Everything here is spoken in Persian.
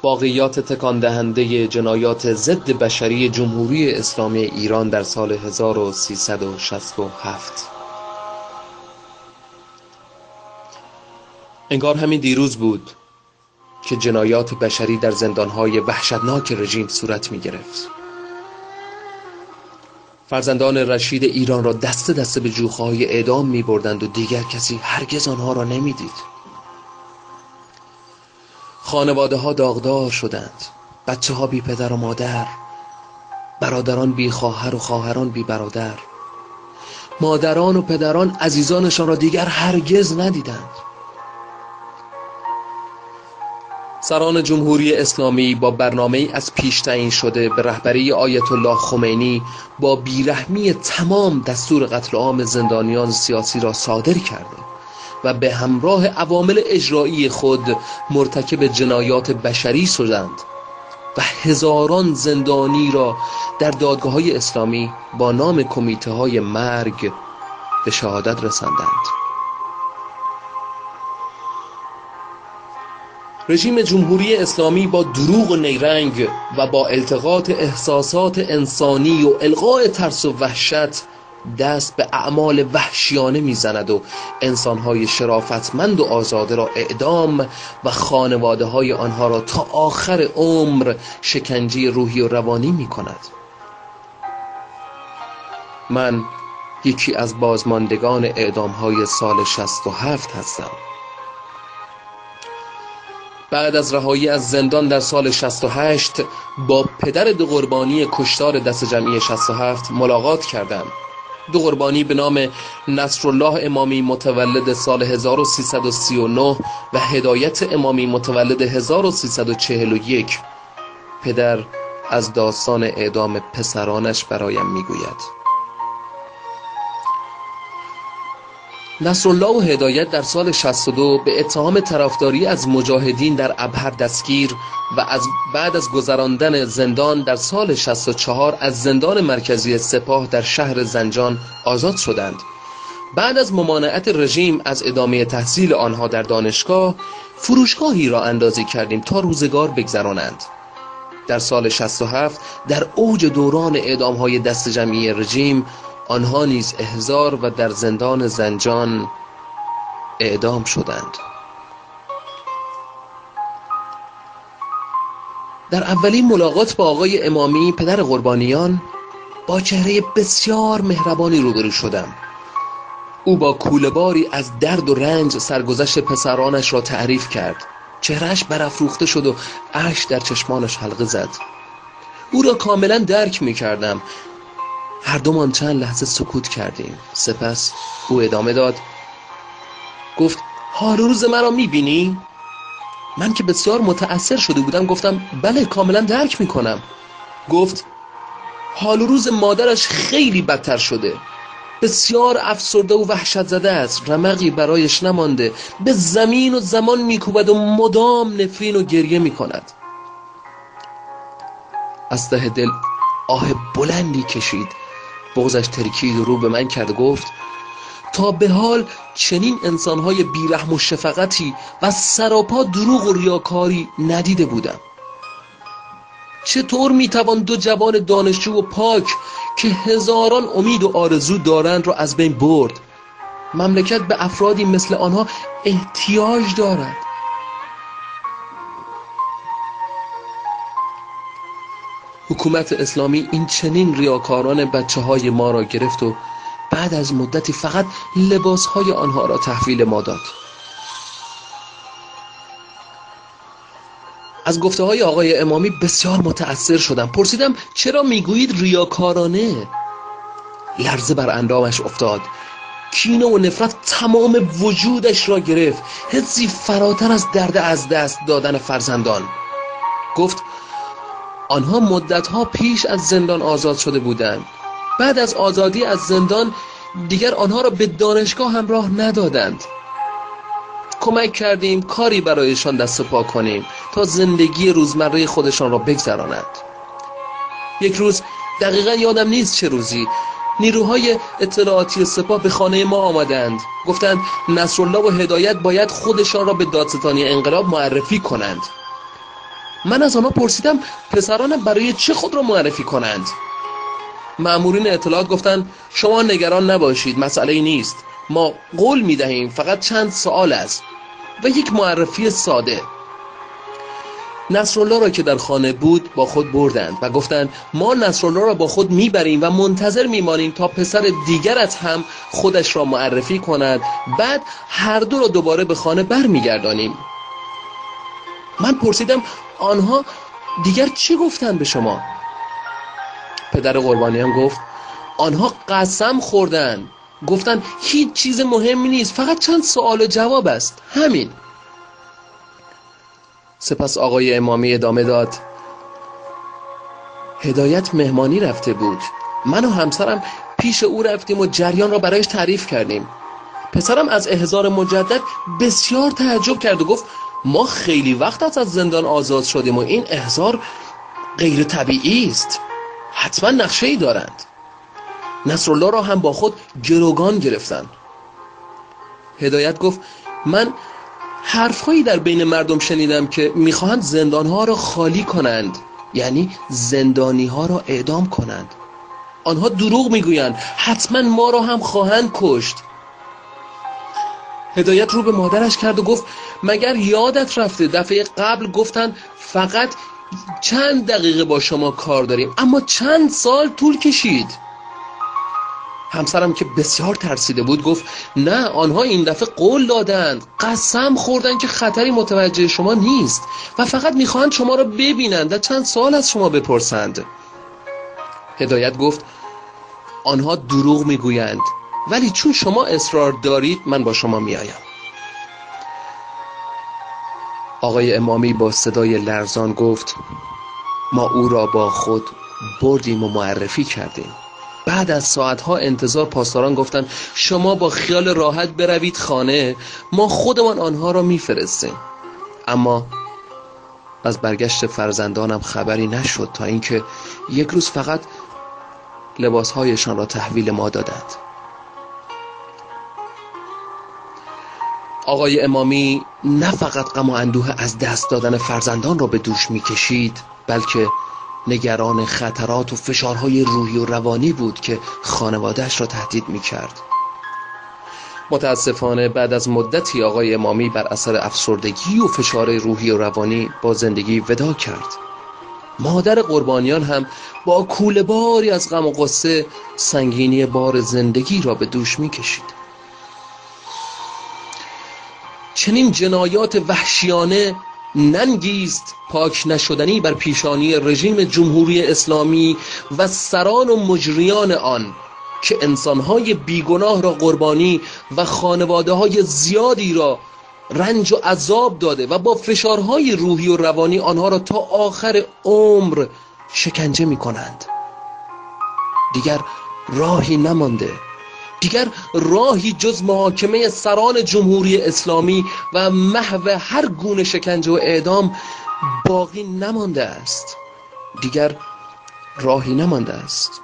واقعیات تکان دهنده جنایات ضد بشری جمهوری اسلامی ایران در سال 1367. انگار همین دیروز بود که جنایات بشری در زندانهای وحشتناک رژیم صورت می گرفت. فرزندان رشید ایران را دسته دسته به جوخه‌های اعدام می بردند و دیگر کسی هرگز آنها را نمی دید. خانواده ها داغدار شدند، بچه ها بی پدر و مادر، برادران بی خواهر و خواهران بی برادر، مادران و پدران عزیزانشان را دیگر هرگز ندیدند. سران جمهوری اسلامی با برنامه‌ای از پیش تعیین شده به رهبری آیت الله خمینی با بیرحمی تمام دستور قتل عام زندانیان سیاسی را صادر کرده و به همراه عوامل اجرایی خود مرتکب جنایات بشری شدند و هزاران زندانی را در دادگاه‌های اسلامی با نام کمیته‌های مرگ به شهادت رساندند. رژیم جمهوری اسلامی با دروغ و نیرنگ و با التقاط احساسات انسانی و القاء ترس و وحشت دست به اعمال وحشیانه میزند و انسانهای شرافتمند و آزاده را اعدام و خانواده های آنها را تا آخر عمر شکنجه روحی و روانی می کند. من یکی از بازماندگان اعدام های سال 67 هستم. بعد از رهایی از زندان در سال 68 با پدر دو قربانی کشتار دست جمعی 67 ملاقات کردم. دو قربانی به نام نصرالله امامی متولد سال 1339 و هدایت امامی متولد 1341. پدر از داستان اعدام پسرانش برایم میگوید. نصرالله و هدایت در سال 62 به اتهام طرفداری از مجاهدین در ابهر دستگیر و بعد از گذراندن زندان در سال 64 از زندان مرکزی سپاه در شهر زنجان آزاد شدند. بعد از ممانعت رژیم از ادامه تحصیل آنها در دانشگاه، فروشگاهی را اندازی کردیم تا روزگار بگذرانند. در سال 67 در اوج دوران اعدام‌های دست جمعی رژیم، آنها نیز احضار و در زندان زنجان اعدام شدند. در اولین ملاقات با آقای امامی پدر قربانیان با چهره بسیار مهربانی روبرو شدم. او با کوله‌باری از درد و رنج سرگذشت پسرانش را تعریف کرد. چهرهش برافروخته شد و اشک در چشمانش حلقه زد. او را کاملا درک می کردم. هر دومان چند لحظه سکوت کردیم. سپس او ادامه داد، گفت حال روز مرا میبینی؟ من که بسیار متأثر شده بودم گفتم بله کاملا درک میکنم. گفت حال روز مادرش خیلی بدتر شده، بسیار افسرده و وحشت زده است، رمقی برایش نمانده، به زمین و زمان میکوبد و مدام نفرین و گریه میکند. از ته دل آه بلندی کشید، بغضش ترکید و رو به من کرد و گفت تا به حال چنین انسانهای بیرحم و شفقتی و سراپا دروغ و ریاکاری ندیده بودم. چطور میتوان دو جوان دانشجو و پاک که هزاران امید و آرزو دارند را از بین برد؟ مملکت به افرادی مثل آنها احتیاج دارد. حکومت اسلامی این چنین ریاکاران بچه های ما را گرفت و بعد از مدتی فقط لباس های آنها را تحویل ما داد. از گفته های آقای امامی بسیار متأثر شدم. پرسیدم چرا میگویید ریاکارانه؟ لرزه بر اندامش افتاد. کینه و نفرت تمام وجودش را گرفت، حسی فراتر از درد از دست دادن فرزندان. گفت آنها مدتها پیش از زندان آزاد شده بودند. بعد از آزادی از زندان دیگر آنها را به دانشگاه همراه ندادند. کمک کردیم کاری برایشان دست و پا کنیم تا زندگی روزمره خودشان را بگذرانند. یک روز، دقیقا یادم نیست چه روزی، نیروهای اطلاعاتی سپاه به خانه ما آمدند. گفتند نصرالله و هدایت باید خودشان را به دادستانی انقلاب معرفی کنند. من از آنها پرسیدم پسرانم برای چه خود را معرفی کنند. مأمورین اطلاعات گفتند شما نگران نباشید، مسئله نیست، ما قول می‌دهیم، فقط چند سوال است و یک معرفی ساده. نصرالله را که در خانه بود با خود بردند و گفتند ما نصرالله را با خود میبریم و منتظر میمانیم تا پسر دیگرت هم خودش را معرفی کند، بعد هر دو را دوباره به خانه برمیگردانیم. من پرسیدم آنها دیگر چی گفتند به شما؟ پدر قربانیان گفت آنها قسم خوردند، گفتند هیچ چیز مهمی نیست، فقط چند سوال و جواب است، همین. سپس آقای امامی ادامه داد هدایت مهمانی رفته بود، من و همسرم پیش او رفتیم و جریان را برایش تعریف کردیم. پسرم از احضار مجدد بسیار تعجب کرد و گفت ما خیلی وقت از زندان آزاد شدیم و این احضار غیر طبیعی است، حتما نقشه‌ای دارند. نصرالله را هم با خود گروگان گرفتند. هدایت گفت من حرفهایی در بین مردم شنیدم که میخواهند زندانها را خالی کنند، یعنی زندانیها را اعدام کنند. آنها دروغ میگویند، حتما ما را هم خواهند کشت. هدایت رو به مادرش کرد و گفت مگر یادت رفته دفعه قبل گفتند فقط چند دقیقه با شما کار داریم، اما چند سال طول کشید. همسرم که بسیار ترسیده بود گفت نه، آنها این دفعه قول دادند، قسم خوردند که خطری متوجه شما نیست و فقط میخواهند شما را ببینند و چند سوال از شما بپرسند. هدایت گفت آنها دروغ میگویند، ولی چون شما اصرار دارید من با شما میایم. آقای امامی با صدای لرزان گفت ما او را با خود بردیم و معرفی کردیم. بعد از ساعتها انتظار پاسداران گفتند شما با خیال راحت بروید خانه، ما خودمان آنها را میفرستیم. اما از برگشت فرزندانم خبری نشد تا اینکه یک روز فقط لباسهایشان را تحویل ما دادند. آقای امامی نه فقط غم و اندوه از دست دادن فرزندان را به دوش میکشید، بلکه نگران خطرات و فشارهای روحی و روانی بود که خانواده‌اش را تهدید می‌کرد. متاسفانه بعد از مدتی آقای امامی بر اثر افسردگی و فشار روحی و روانی با زندگی وداع کرد. مادر قربانیان هم با کوله‌باری از غم و غصه سنگینی بار زندگی را به دوش می‌کشید. چنین جنایات وحشیانه ننگیست پاک نشدنی بر پیشانی رژیم جمهوری اسلامی و سران و مجریان آن که انسانهای بیگناه را قربانی و خانواده‌های زیادی را رنج و عذاب داده و با فشارهای روحی و روانی آنها را تا آخر عمر شکنجه می کنند. دیگر راهی نمانده، دیگر راهی جز محاکمه سران جمهوری اسلامی و محو هر گونه شکنجه و اعدام باقی نمانده است. دیگر راهی نمانده است.